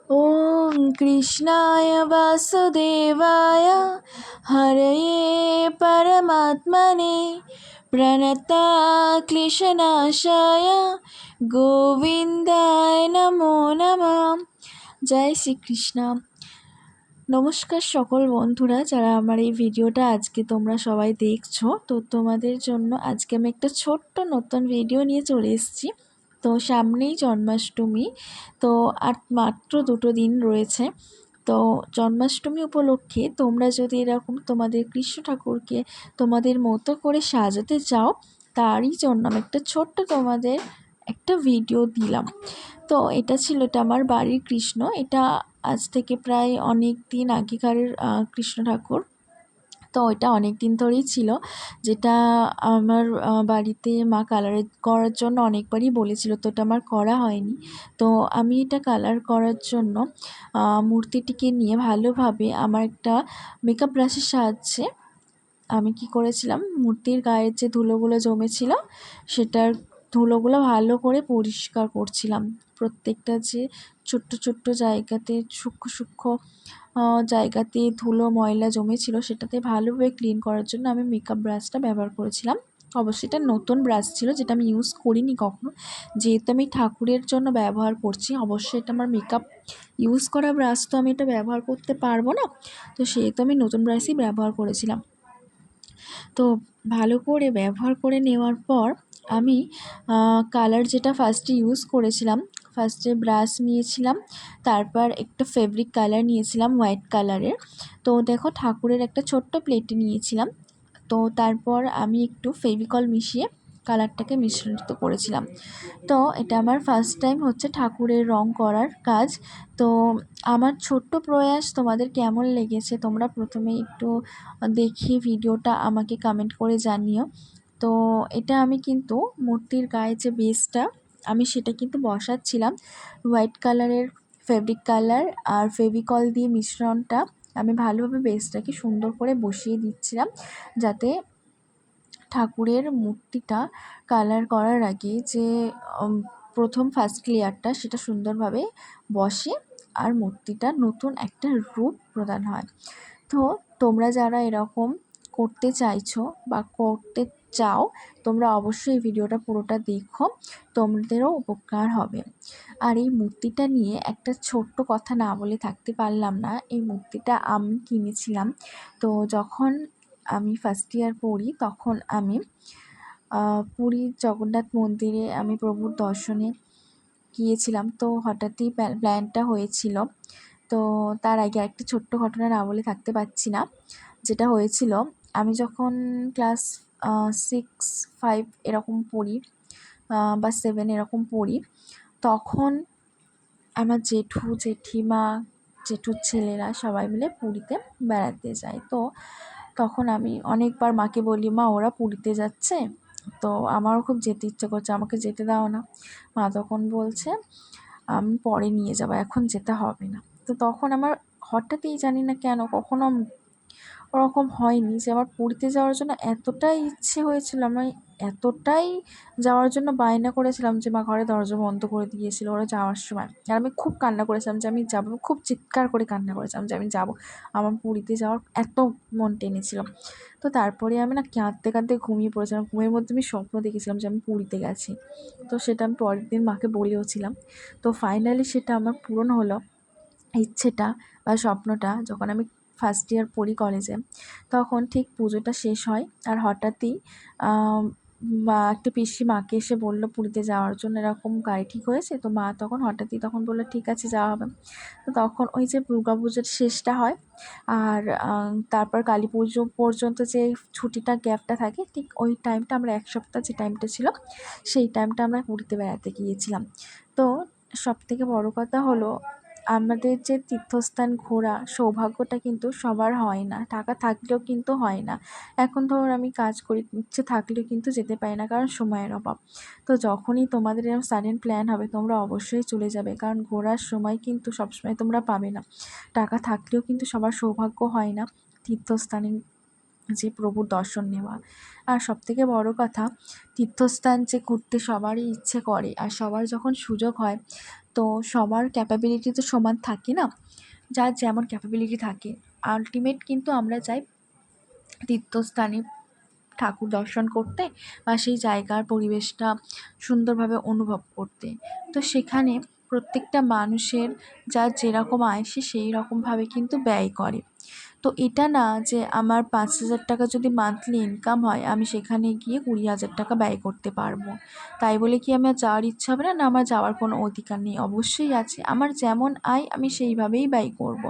ॐ कृष्णाय वासुदेवाय हरये परमात्मने प्रणताक्लेशनाशाय गोविन्दाय नमो नमः। जय श्री कृष्ण। নমস্কার সকল বন্ধুরা যারা আমার এই ভিডিওটা আজকে তোমরা সবাই দেখছো। তো তোমাদের জন্য আজকে আমি একটা ছোট্ট নতুন ভিডিও নিয়ে চলে এসেছি। তো সামনেই জন্মাষ্টমী, তো আর মাত্র 2টো দিন রয়েছে। তো জন্মাষ্টমী উপলক্ষে তোমরা যদি এরকম তোমাদের কৃষ্ণ ঠাকুরকে তোমাদের মতো করে সাজাতে চাও, তারই জন্য আমি একটা ছোট্ট তোমাদের একটা ভিডিও দিলাম। তো এটা আমার বাড়ির কৃষ্ণ। এটা আজ থেকে প্রায় অনেক দিন আগেকারের কৃষ্ণ ঠাকুর। তো এটা অনেক দিন ধরেই ছিল, যেটা আমার বাড়িতে মা কালার করার জন্য অনেকবারই বলেছিল, তো এটা আমার করা হয়নি। তো আমি এটা কালার করার জন্য মূর্তিটিকে নিয়ে ভালোভাবে আমার একটা মেকআপ ব্রাশের সাহায্যে আমি কি করেছিলাম, মূর্তির গায়ের যে ধুলোগুলো জমেছিল সেটার ধুলোগুলো ভালো করে পরিষ্কার করছিলাম। প্রত্যেকটা যে ছোট্ট ছোট্ট জায়গাতে সূক্ষ্ম সূক্ষ্ম জায়গাতে ধুলো ময়লা জমেছিল সেটাতে ভালোভাবে ক্লিন করার জন্য আমি মেকআপ ব্রাশটা ব্যবহার করেছিলাম। অবশ্যই এটা নতুন ব্রাশ ছিল, যেটা আমি ইউজ করিনি কখনো। যেহেতু আমি ঠাকুরের জন্য ব্যবহার করছি, অবশ্যই এটা আমার মেকআপ ইউজ করা ব্রাশ, তো আমি এটা ব্যবহার করতে পারবো না। তো সেহেতু আমি নতুন ব্রাশই ব্যবহার করেছিলাম। তো ভালো করে ব্যবহার করে নেওয়ার পর আমি কালার যেটা ফার্স্টে ইউজ করেছিলাম, ফার্স্টে ব্রাশ নিয়েছিলাম, তারপর একটা ফেব্রিক কালার নিয়েছিলাম হোয়াইট কালারের। তো দেখো ঠাকুরের একটা ছোট্ট প্লেটে নিয়েছিলাম। তো তারপর আমি একটু ফেভিকল মিশিয়ে কালারটাকে মিশ্রিত করেছিলাম। তো এটা আমার ফার্স্ট টাইম হচ্ছে ঠাকুরের রং করার কাজ। তো আমার ছোট্ট প্রয়াস তোমাদের কেমন লেগেছে তোমরা প্রথমে একটু দেখে ভিডিওটা আমাকে কমেন্ট করে জানিও। তো এটা আমি কিন্তু মূর্তির গায়ে যে বেসটা আমি সেটা কিন্তু বসাচ্ছিলাম হোয়াইট কালারের ফেব্রিক কালার আর ফেভিকল দিয়ে মিশ্রণটা আমি ভালোভাবে বেসটাকে সুন্দর করে বসিয়ে দিচ্ছিলাম, যাতে ঠাকুরের মূর্তিটা কালার করার আগে যে প্রথম ফার্স্ট লেয়ারটা সেটা সুন্দরভাবে বসে আর মূর্তিটা নতুন একটা রূপ প্রদান হয়। তো তোমরা যারা এরকম করতে চাইছো বা করতে চাও, তোমরা অবশ্যই এই ভিডিওটা পুরোটা দেখো, তোমাদেরও উপকার হবে। আর এই মূর্তিটা নিয়ে একটা ছোট্ট কথা না বলে থাকতে পারলাম না। এই মূর্তিটা আমি কিনেছিলাম, তো যখন আমি ফার্স্ট ইয়ার পড়ি তখন আমি পুরীর জগন্নাথ মন্দিরে আমি প্রভুর দর্শনে গিয়েছিলাম। তো হঠাৎই প্ল্যানটা হয়েছিল। তো তার আগে একটা ছোট্ট ঘটনা না বলে থাকতে পারছি না। যেটা হয়েছিল, আমি যখন ক্লাস 6-5 এরকম পড়ি বা 7 এরকম পড়ি, তখন আমার জেঠু জেঠিমা জেঠুর ছেলেরা সবাই মিলে পুরীতে বেড়াতে যায়। তো তখন আমি অনেকবার মাকে বলি, মা ওরা পুরীতে যাচ্ছে, তো আমারও খুব যেতে ইচ্ছে করছে, আমাকে যেতে দাও না। মা তখন বলছে আমি পরে নিয়ে যাবো, এখন যেতে হবে না। তো তখন আমার হঠাৎই জানি না কেন, কখনো ওরকম হয়নি যে আমার পুরীতে যাওয়ার জন্য এতটাই ইচ্ছে হয়েছিল, আমি এতটাই যাওয়ার জন্য বায়না করেছিলাম যে মা ঘরে দরজা বন্ধ করে দিয়েছিল ওরা যাওয়ার সময়। আর আমি খুব কান্না করেছিলাম যে আমি যাবো, খুব চিৎকার করে কান্না করেছিলাম যে আমি যাবো। আমার পুরীতে যাওয়ার এত মন টেনেছিল। তো তারপরে আমি না কাঁদতে কাঁদতে ঘুমিয়ে পড়েছিলাম। ঘুমের মধ্যে আমি স্বপ্ন দেখেছিলাম যে আমি পুরীতে গেছি। তো সেটা আমি পরের দিন মাকে বলেওছিলাম। তো ফাইনালি সেটা আমার পূরণ হলো, ইচ্ছেটা বা স্বপ্নটা। যখন আমি ফার্স্ট ইয়ার পড়ি কলেজে, তখন ঠিক পুজোটা শেষ হয় আর হঠাৎই মা একটা পিসি মাকে এসে বললো পুরীতে যাওয়ার জন্য এরকম গাড়ি ঠিক হয়েছে। তো মা তখন হঠাৎই তখন বললো ঠিক আছে যাওয়া হবে। তো তখন ওই যে দুর্গা পুজোর শেষটা হয় আর তারপর কালী পুজো পর্যন্ত যে ছুটিটা গ্যাপটা থাকে, ঠিক ওই টাইমটা আমরা 1 সপ্তাহ যে টাইমটা ছিল সেই টাইমটা আমরা পুরীতে বেড়াতে গিয়েছিলাম। তো সবথেকে বড় কথা হলো, আমাদের যে তীর্থস্থান ঘোরা সৌভাগ্যটা কিন্তু সবার হয় না, টাকা থাকলেও কিন্তু হয় না। এখন ধরুন আমি কাজ করি, ইচ্ছে থাকলেও কিন্তু যেতে পারি না, কারণ সময়ের অভাব। তো যখনই তোমাদের এরকম সাডেন প্ল্যান হবে তোমরা অবশ্যই চলে যাবে, কারণ ঘোরার সময় কিন্তু সবসময় তোমরা পাবে না। টাকা থাকলেও কিন্তু সবার সৌভাগ্য হয় না তীর্থস্থানে যে প্রভুর দর্শন নেওয়া। আর সবথেকে বড় কথা, তীর্থস্থান যে ঘুরতে সবারই ইচ্ছে করে, আর সবার যখন সুযোগ হয়, তো সবার ক্যাপাবিলিটি তো সমান থাকে না, যার যেমন ক্যাপাবিলিটি থাকে। আল্টিমেট কিন্তু আমরা চাই তীর্থস্থানে ঠাকুর দর্শন করতে বা সেই জায়গার পরিবেশটা সুন্দরভাবে অনুভব করতে। তো সেখানে প্রত্যেকটা মানুষের যার যেরকম আয় সে সেই রকমভাবে কিন্তু ব্যয় করে। তো এটা না যে আমার ৫,০০০ টাকা যদি মান্থলি ইনকাম হয়, আমি সেখানে গিয়ে ২০,০০০ টাকা ব্যয় করতে পারবো। তাই বলে কি আমার যাওয়ার ইচ্ছা হবে না? না, আমার যাওয়ার কোনো অধিকার নেই। অবশ্যই আছে। আমার যেমন আয় আমি সেইভাবেই ব্যয় করব।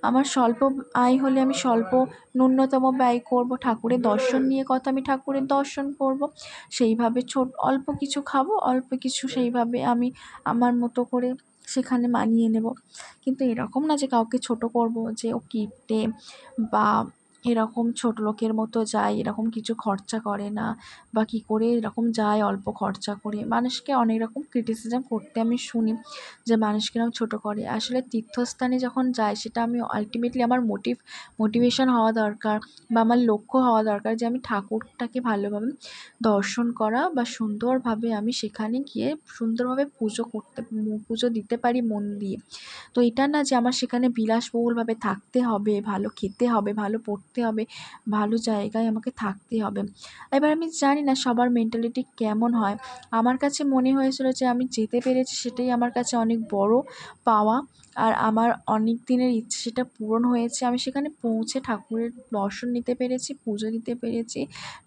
আমার স্বল্প আয় হলে আমি স্বল্প ন্যূনতম ব্যয় করব। ঠাকুরের দর্শন নিয়ে কথা, আমি ঠাকুরের দর্শন করব। সেইভাবে অল্প কিছু খাবো, অল্প কিছু সেইভাবে আমি আমার মতো করে সেখানে মানিয়ে নেব। কিন্তু এরকম না যে কাউকে ছোট করব, যে ও কিপটে বা এরকম ছোটলোকের মতো যায়, এরকম কিছু খরচা করে না, বা কী করে এরকম যায় অল্প খরচা করে। মানুষকে অনেক রকম ক্রিটিসিজম করতে আমি শুনি যে মানুষকে এরকম ছোটো করে। আসলে তীর্থস্থানে যখন যায় সেটা আমি আল্টিমেটলি আমার মোটিভেশন হওয়া দরকার, বা আমার লক্ষ্য হওয়া দরকার যে আমি ঠাকুরটাকে ভালোভাবে দর্শন করা, বা সুন্দরভাবে আমি সেখানে গিয়ে সুন্দরভাবে পুজো দিতে পারি মন দিয়ে। তো এটা না যে আমার সেখানে বিলাসবহুলভাবে থাকতে হবে, ভালো খেতে হবে, ভালো পড়তে হবে, ভালো জায়গায় আমাকে থাকতে হবে। এবার আমি জানি না সবার মেন্টালিটি কেমন হয়। আমার কাছে মনে হয়েছিল যে আমি যেতে পেরেছি সেটাই আমার কাছে অনেক বড় পাওয়া। আর আমার অনেক দিনের ইচ্ছে সেটা পূরণ হয়েছে। আমি সেখানে পৌঁছে ঠাকুরের দর্শন নিতে পেরেছি, পুজো দিতে পেরেছি,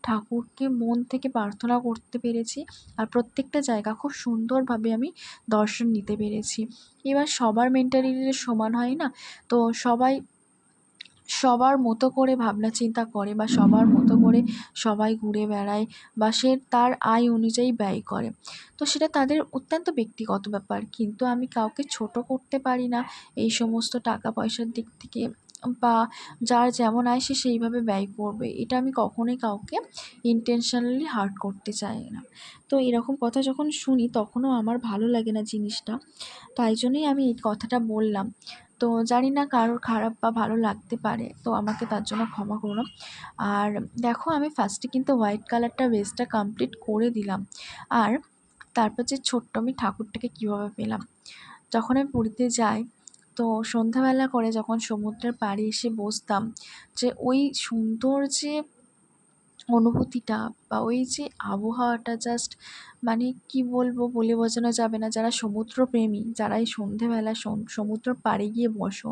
ঠাকুরকে মন থেকে প্রার্থনা করতে পেরেছি। আর প্রত্যেকটা জায়গা খুব সুন্দরভাবে আমি দর্শন নিতে পেরেছি। এবার সবার মেন্টালিটি সমান হয় না। তো সবাই সবার মতো করে ভাবনা চিন্তা করে, বা সবার মতো করে সবাই ঘুরে বেড়ায়, বা সে তার আয় অনুযায়ী ব্যয় করে। তো সেটা তাদের অত্যন্ত ব্যক্তিগত ব্যাপার। কিন্তু আমি কাউকে ছোট করতে পারি না এই সমস্ত টাকা পয়সার দিক থেকে, বা যার যেমন আয় সে সেইভাবে ব্যয় করবে। এটা আমি কখনোই কাউকে ইনটেনশনালি হার্ট করতে চাই না। তো এরকম কথা যখন শুনি তখনও আমার ভালো লাগে না জিনিসটা। তাই জন্যই আমি এই কথাটা বললাম। তো জানি না কারোর খারাপ বা ভালো লাগতে পারে, তো আমাকে তার জন্য ক্ষমা করো। আর দেখো, আমি ফার্স্টে কিন্তু হোয়াইট কালারটা বেসটা কমপ্লিট করে দিলাম। আর তারপর যে ছোট্ট আমি ঠাকুরটাকে কীভাবে পেলাম, যখন আমি পুরীতে যাই, তো সন্ধ্যাবেলা করে যখন সমুদ্রের পাড়ে এসে বসতাম, যে ওই সুন্দর যে অনুভূতিটা, বা ওই যে আবহাওয়াটা, জাস্ট মানে কি বলবো, বলে বোঝানো যাবে না। যারা সমুদ্রপ্রেমী, যারা এই সন্ধেবেলা সমুদ্র পাড়ে গিয়ে বসো,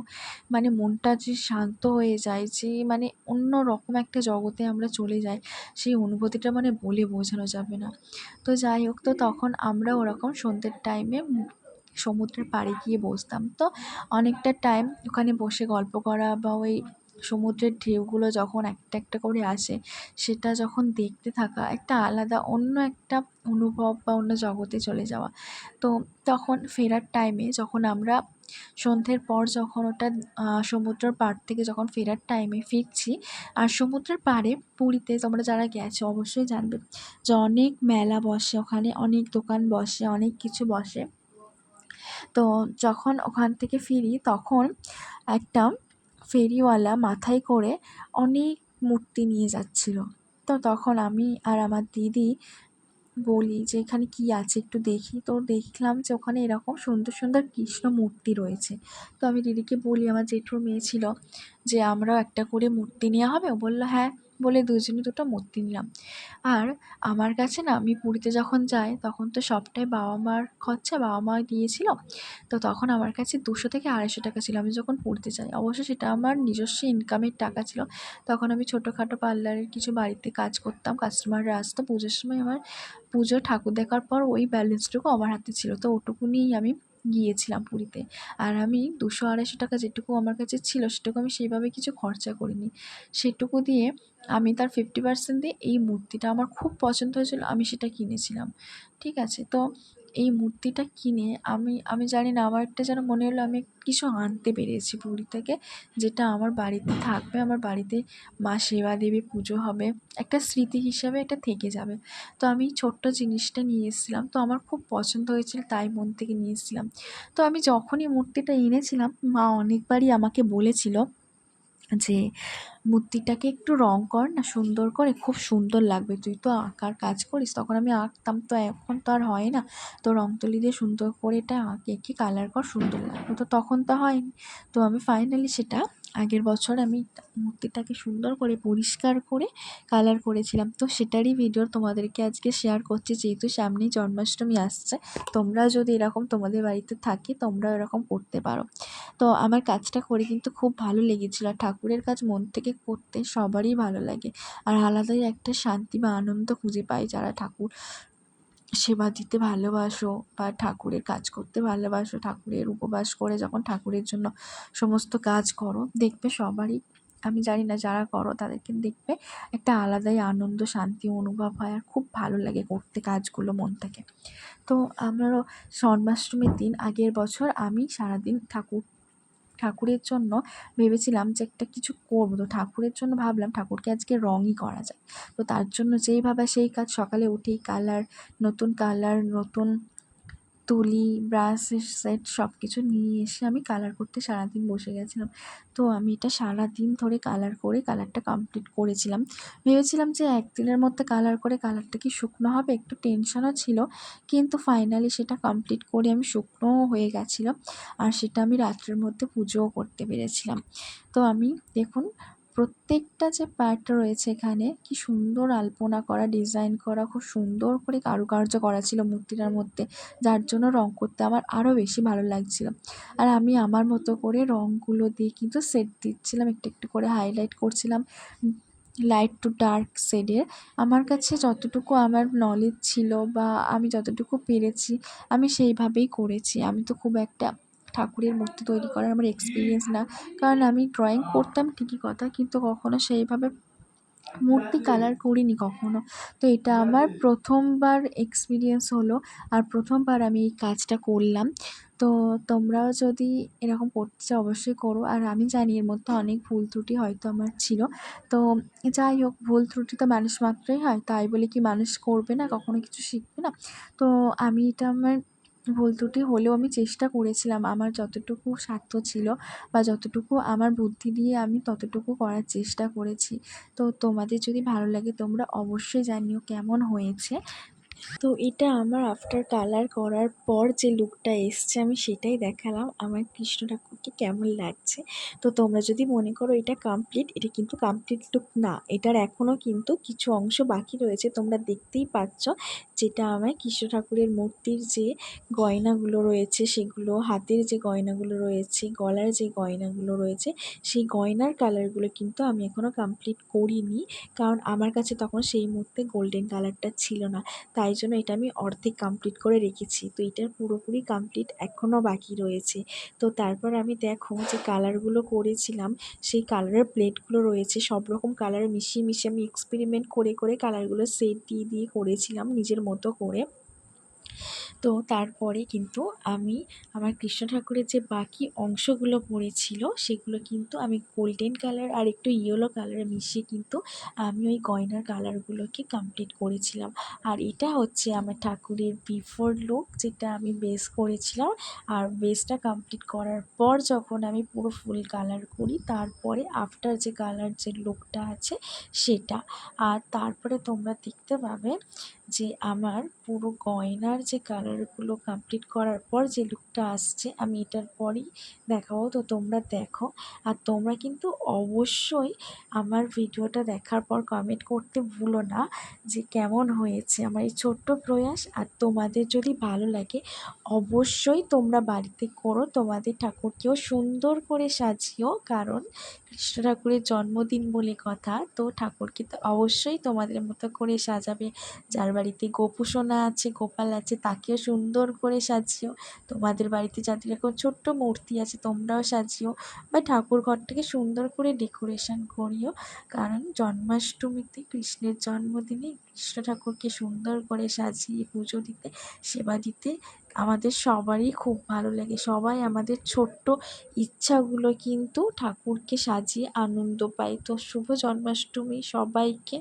মানে মনটা যে শান্ত হয়ে যায়, যে মানে অন্য রকম একটা জগতে আমরা চলে যাই, সেই অনুভূতিটা মানে বলে বোঝানো যাবে না। তো যাই হোক, তো তখন আমরা ওরকম সন্ধ্যের টাইমে সমুদ্রের পাড়ে গিয়ে বসতাম। তো অনেকটা টাইম ওখানে বসে গল্প করা, বা ওই সমুদ্রের ঢেউগুলো যখন একটা একটা করে আসে, সেটা যখন দেখতে থাকা, একটা আলাদা অন্য একটা অনুভব, বা অন্য জগতে চলে যাওয়া। তো তখন ফেরার টাইমে যখন আমরা সন্ধ্যের পর যখন ওটা সমুদ্রের পাড় থেকে যখন ফেরার টাইমে ফিরছি, আর সমুদ্রের পাড়ে পুরীতে তোমরা যারা গেছো অবশ্যই জানবে যে অনেক মেলা বসে, ওখানে অনেক দোকান বসে, অনেক কিছু বসে। তো যখন ওখান থেকে ফিরি তখন একটা ফেরিওয়ালা মাথায় করে অনেক মূর্তি নিয়ে যাচ্ছিলো। তো তখন আমি আর আমার দিদি বলি যে এখানে কী আছে একটু দেখি। তো দেখলাম যে ওখানে এরকম সুন্দর সুন্দর কৃষ্ণ মূর্তি রয়েছে। তো আমি দিদিকে বলি, আমার জেঠুর মেয়ে ছিল, যে আমরাও একটা করে মূর্তি নেওয়া হবে? ও বলল হ্যাঁ, বলে দুজনে দুটো মূর্তি নিলাম। আর আমার কাছে না, আমি পুরীতে যখন যাই তখন তো সবটাই বাবা মার খরচা, বাবা মা দিয়েছিল। তো তখন আমার কাছে ২০০ থেকে ২৫০ টাকা ছিল আমি যখন পড়তে যাই। অবশ্য সেটা আমার নিজস্ব ইনকামের টাকা ছিল। তখন আমি ছোটোখাটো পার্লারের কিছু বাড়িতে কাজ করতাম, কাস্টমাররা আসতো। পুজোর সময় আমার পুজো ঠাকুর দেখার পর ওই ব্যালেন্সটুকু আমার হাতে ছিল। তো ওটুকু নিয়েই আমি গিয়েছিলাম পুরীতে। আর আমি ২০০-২৫০ টাকা যেটুকু আমার কাছে ছিল সেটুকু আমি সেইভাবে কিছু খরচা করিনি। সেটুকু দিয়ে আমি তার 50% দিয়ে এই মূর্তিটা আমার খুব পছন্দ হয়েছিল, আমি সেটা কিনেছিলাম। ঠিক আছে? তো এই মূর্তিটা কিনে আমি আমি জানি না, আমার একটা যেন মনে হলো আমি কিছু আনতে পেরেছি পুরী থেকে, যেটা আমার বাড়িতে থাকবে, আমার বাড়িতে মা সেবা দেবে, পুজো হবে, একটা স্মৃতি হিসাবে এটা থেকে যাবে। তো আমি ছোট্ট জিনিসটা নিয়ে এসেছিলাম। তো আমার খুব পছন্দ হয়েছিল, তাই মন থেকে নিয়ে এসেছিলাম। তো আমি যখনই মূর্তিটা এনেছিলাম, মা অনেকবারই আমাকে বলেছিল যে মূর্তিটাকে একটু রং কর না সুন্দর করে, খুব সুন্দর লাগবে, তুই তো আঁকার কাজ করিস। তখন আমি আঁকতাম, তো এখন তো আর হয় না, তো রং তুলি দিয়ে সুন্দর করে এটা এঁকে কালার কর, সুন্দর লাগবে। তো তখন তো হয়নি, তো আমি ফাইনালি সেটা আগের বছর আমি মূর্তিটাকে সুন্দর করে পরিষ্কার করে কালার করেছিলাম। তো সেটারই ভিডিও তোমাদেরকে আজকে শেয়ার করছি, যেহেতু সামনেই জন্মাষ্টমী আসছে। তোমরা যদি এরকম তোমাদের বাড়িতে থাকে, তোমরা এরকম করতে পারো। তো আমার কাজটা করে কিন্তু খুব ভালো লেগেছিল। আর ঠাকুরের কাজ মন থেকে করতে সবারই ভালো লাগে, আর আলাদাই একটা শান্তি বা আনন্দ খুঁজে পাই যারা ঠাকুর সেবা দিতে ভালোবাসো বা ঠাকুরের কাজ করতে ভালোবাসো। ঠাকুরের উপবাস করে যখন ঠাকুরের জন্য সমস্ত কাজ করো, দেখবে সবারই, আমি জানি না যারা করো তাদেরকে দেখবে একটা আলাদাই আনন্দ শান্তি অনুভব হয়, আর খুব ভালো লাগে করতে কাজগুলো মন থেকে। তো আমারও জন্মাষ্টমীর দিন আগের বছর আমি সারাদিন ঠাকুরের জন্য ভেবেছিলাম যে একটা কিছু করবো। তো ঠাকুরের জন্য ভাবলাম ঠাকুরকে আজকে রঙই করা যায়। তো তার জন্য যেই ভাবা সেই কাজ, সকালে উঠেই কালার, নতুন তুলি, ব্রাশের সেট সব কিছু নিয়ে এসে আমি কালার করতে সারাদিন বসে গেছিলাম। তো আমি এটা সারাদিন ধরে কালার করে কালারটা কমপ্লিট করেছিলাম। ভেবেছিলাম যে একদিনের মধ্যে কালার করে কালারটা কি শুকনো হবে, একটু টেনশনও ছিল। কিন্তু ফাইনালি সেটা কমপ্লিট করে আমি শুকনোও হয়ে গেছিলো, আর সেটা আমি রাত্রের মধ্যে পুজোও করতে পেরেছিলাম। তো আমি দেখুন প্রত্যেকটা যে পার্ট রয়েছে এখানে, কি সুন্দর আলপনা করা, ডিজাইন করা, খুব সুন্দর করে কারুকার্য করা ছিল মূর্তিটার মধ্যে, যার জন্য রং করতে আমার আরও বেশি ভালো লাগছিল। আর আমি আমার মতো করে রঙগুলো দিয়ে কিন্তু সেট দিচ্ছিলাম, একটু একটু করে হাইলাইট করছিলাম লাইট টু ডার্ক শেডের। আমার কাছে যতটুকু আমার নলেজ ছিল বা আমি যতটুকু পেরেছি আমি সেইভাবেই করেছি। আমি তো খুব একটা ঠাকুরের মূর্তি তৈরি করার আমার এক্সপিরিয়েন্স না, কারণ আমি ড্রয়িং করতাম ঠিকই কথা, কিন্তু কখনো সেইভাবে মূর্তি কালার করিনি কখনো। তো এটা আমার প্রথমবার এক্সপিরিয়েন্স হলো, আর প্রথমবার আমি এই কাজটা করলাম। তো তোমরাও যদি এরকম করতে চাও অবশ্যই করো। আর আমি জানি এর মধ্যে অনেক ভুল ত্রুটি হয়তো আমার ছিল। তো যাই হোক, ভুল ত্রুটি তো মানুষ মাত্রই হয়, তাই বলে কি মানুষ করবে না, কখনো কিছু শিখবে না? তো আমি এটা আমার ভুল ত্রুটি হলেও আমি চেষ্টা করেছিলাম আমার যতটুকু সাধ্য ছিল বা যতটুকু আমার বুদ্ধি দিয়ে আমি ততটুকু করার চেষ্টা করেছি। তো তোমাদের যদি ভালো লাগে তোমরা অবশ্যই জানিও কেমন হয়েছে। তো এটা আমার আফটার কালার করার পর যে লুকটা এসছে আমি সেটাই দেখালাম আমার কৃষ্ণ ঠাকুরকে কেমন লাগছে। তো তোমরা যদি মনে করো এটা কমপ্লিট, এটা কিন্তু কমপ্লিট লুক না, এটার এখনও কিন্তু কিছু অংশ বাকি রয়েছে। তোমরা দেখতেই পাচ্ছ যেটা আমার কৃষ্ণ ঠাকুরের মূর্তির যে গয়নাগুলো রয়েছে সেগুলো, হাতের যে গয়নাগুলো রয়েছে, গলার যে গয়নাগুলো রয়েছে, সেই গয়নার কালারগুলো কিন্তু আমি এখনও কমপ্লিট করিনি, কারণ আমার কাছে তখন সেই মুহূর্তে গোল্ডেন কালারটা ছিল না। তাই জন্য এটা আমি অর্ধেক কমপ্লিট করে রেখেছি। তো এটার পুরোপুরি কমপ্লিট এখনও বাকি রয়েছে। তো তারপর আমি দেখো যে কালারগুলো করেছিলাম, সেই কালারের প্লেটগুলো রয়েছে, সব রকম কালার মিশিয়ে মিশিয়ে আমি এক্সপেরিমেন্ট করে করে কালারগুলো সেট দিয়ে দিয়ে করেছিলাম নিজের মতো করে। তো তারপরে কিন্তু আমি আমার কৃষ্ণ ঠাকুরের যে বাকি অংশগুলো পড়েছিল সেগুলো কিন্তু আমি গোল্ডেন কালার আর একটু ইয়েলো কালার মিশিয়ে কিন্তু আমি ওই গয়নার কালারগুলোকে কমপ্লিট করেছিলাম। আর এটা হচ্ছে আমার ঠাকুরের বিফোর লুক, যেটা আমি বেস করেছিলাম। আর বেসটা কমপ্লিট করার পর যখন আমি পুরো ফুল কালার করি, তারপরে আফটার যে কালার যে লুকটা আছে সেটা। আর তারপরে তোমরা দেখতে পাবে যে আমার পুরো গয়নার যে কালারগুলো কমপ্লিট করার পর যে লুকটা আসছে, আমি এটার পরই দেখাবো। তো তোমরা দেখো, আর তোমরা কিন্তু অবশ্যই আমার ভিডিওটা দেখার পর কমেন্ট করতে ভুলো না যে কেমন হয়েছে আমার এই ছোট্ট প্রয়াস। আর তোমাদের যদি ভালো লাগে অবশ্যই তোমরা বাড়িতে করো, তোমাদের ঠাকুরকেও সুন্দর করে সাজিও, কারণ কৃষ্ণ ঠাকুরের জন্মদিন বলে কথা। তো ঠাকুরকে তো অবশ্যই তোমাদের মতো করে সাজাবে। যার বাড়িতে গোপু সোনা আছে, গোপাল আছে, তাকেও সুন্দর করে সাজিও। তোমাদের বাড়িতে যাদের এরকম ছোট্ট মূর্তি আছে তোমরাও সাজিও, বা ঠাকুর ঘরটাকে সুন্দর করে ডেকোরেশন করিও, কারণ জন্মাষ্টমীতে কৃষ্ণের জন্মদিনে কৃষ্ণ ঠাকুরকে সুন্দর করে সাজিয়ে পুজো দিতে, সেবা দিতে আমাদের সবারই খুব ভালো লাগে। সবাই আমাদের ছোট্ট ইচ্ছাগুলো কিন্তু ঠাকুরকে সাজিয়ে আনন্দ পায়। তো শুভ জন্মাষ্টমী সবাইকে।